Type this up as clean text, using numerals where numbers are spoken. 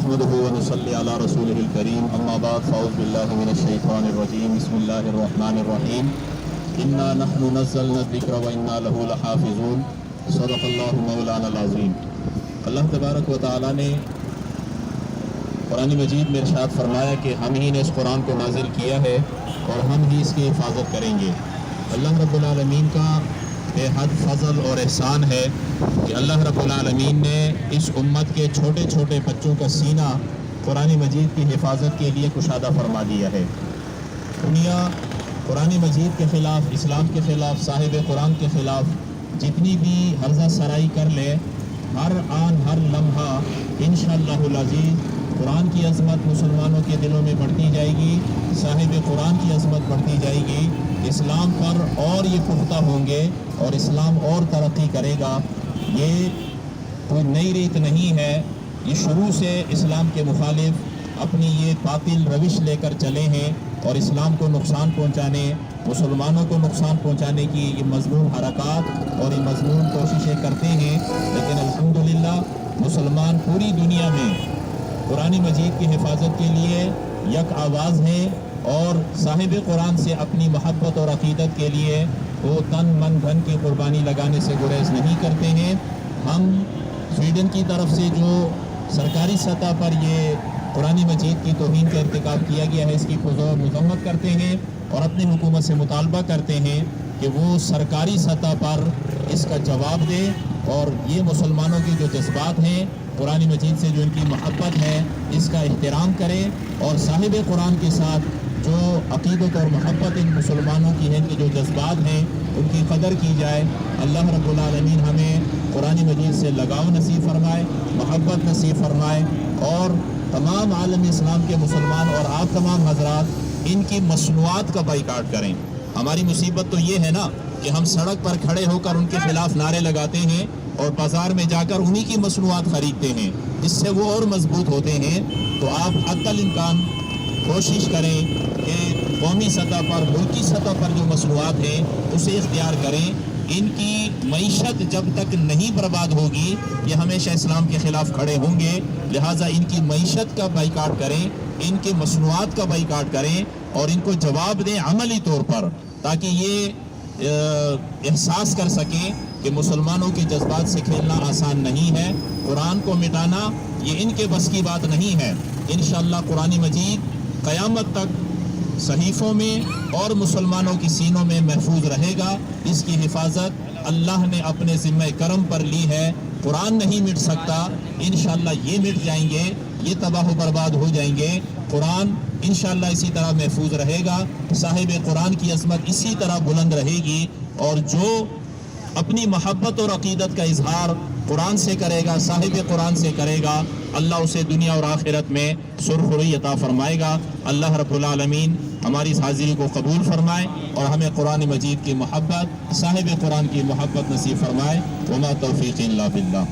نحمده ونصلي على رسوله الكريم اما بعد فاعوذ بالله من الشيطان الرجيم بسم الله الرحمن الرحيم انا نحن نزلنا الذکر وانا له لحافظون صدق اللہ مولانا العظیم۔ اللہ تبارک و تعالیٰ نے قرآن مجید میں ارشاد فرمایا کہ ہم ہی نے اس قرآن کو نازل کیا ہے اور ہم ہی اس کی حفاظت کریں گے۔ اللہ رب العالمین کا بے حد فضل اور احسان ہے کہ اللہ رب العالمین نے اس امت کے چھوٹے چھوٹے بچوں کا سینہ قرآن مجید کی حفاظت کے لیے کشادہ فرما دیا ہے۔ دنیا قرآن مجید کے خلاف، اسلام کے خلاف، صاحب قرآن کے خلاف جتنی بھی ہرزہ سرائی کر لے، ہر آن ہر لمحہ انشاءاللہ العزیز قرآن کی عظمت مسلمانوں کے دلوں میں بڑھتی جائے گی، صاحب قرآن کی عظمت بڑھتی جائے گی، اسلام پر اور یہ پختہ ہوں گے اور اسلام اور ترقی کرے گا۔ یہ کوئی نئی ریت نہیں ہے، یہ شروع سے اسلام کے مخالف اپنی یہ باطل روش لے کر چلے ہیں اور اسلام کو نقصان پہنچانے، مسلمانوں کو نقصان پہنچانے کی یہ مضمون حرکات اور یہ مضمون کوششیں کرتے ہیں، لیکن الحمدللہ مسلمان پوری دنیا میں قرآن مجید کی حفاظت کے لیے یک آواز ہے اور صاحب قرآن سے اپنی محبت اور عقیدت کے لیے وہ تن من دھن کی قربانی لگانے سے گریز نہیں کرتے ہیں۔ ہم سویڈن کی طرف سے جو سرکاری سطح پر یہ قرآن مجید کی توہین کا ارتکاب کیا گیا ہے، اس کی پرزور مذمت کرتے ہیں اور اپنی حکومت سے مطالبہ کرتے ہیں کہ وہ سرکاری سطح پر اس کا جواب دے اور یہ مسلمانوں کے جو جذبات ہیں، قرآن مجید سے جو ان کی محبت ہے، اس کا احترام کرے اور صاحب قرآن کے ساتھ جو عقیدت اور محبت ان مسلمانوں کی ہے، ان کے جو جذبات ہیں، ان کی قدر کی جائے۔ اللہ رب العالمین ہمیں قرآن مجید سے لگاؤ نصیب فرمائے، محبت نصیب فرمائے اور تمام عالم اسلام کے مسلمان اور آپ تمام حضرات ان کی مصنوعات کا بائیکاٹ کریں۔ ہماری مصیبت تو یہ ہے نا کہ ہم سڑک پر کھڑے ہو کر ان کے خلاف نعرے لگاتے ہیں اور بازار میں جا کر انہی کی مصنوعات خریدتے ہیں، جس سے وہ اور مضبوط ہوتے ہیں۔ تو آپ حتی الامکان کوشش کریں کہ قومی سطح پر، ملکی سطح پر جو مصنوعات ہیں اسے اختیار کریں۔ ان کی معیشت جب تک نہیں برباد ہوگی یہ ہمیشہ اسلام کے خلاف کھڑے ہوں گے، لہٰذا ان کی معیشت کا بائیکاٹ کریں، ان کی مصنوعات کا بائیکاٹ کریں اور ان کو جواب دیں عملی طور پر، تاکہ یہ احساس کر سکیں کہ مسلمانوں کے جذبات سے کھیلنا آسان نہیں ہے، قرآن کو مٹانا یہ ان کے بس کی بات نہیں ہے۔ انشاءاللہ قرآن مجید قیامت تک صحیفوں میں اور مسلمانوں کی سینوں میں محفوظ رہے گا۔ اس کی حفاظت اللہ نے اپنے ذمہ کرم پر لی ہے، قرآن نہیں مٹ سکتا، انشاءاللہ یہ مٹ جائیں گے، یہ تباہ و برباد ہو جائیں گے، قرآن انشاءاللہ اسی طرح محفوظ رہے گا، صاحب قرآن کی عظمت اسی طرح بلند رہے گی اور جو اپنی محبت اور عقیدت کا اظہار قرآن سے کرے گا، صاحب قرآن سے کرے گا، اللہ اسے دنیا اور آخرت میں سرخروئی عطا فرمائے گا۔ اللہ رب العالمین ہماری اس حاضری کو قبول فرمائے اور ہمیں قرآن مجید کی محبت، صاحب قرآن کی محبت نصیب فرمائے۔ وما توفیق الا باللہ۔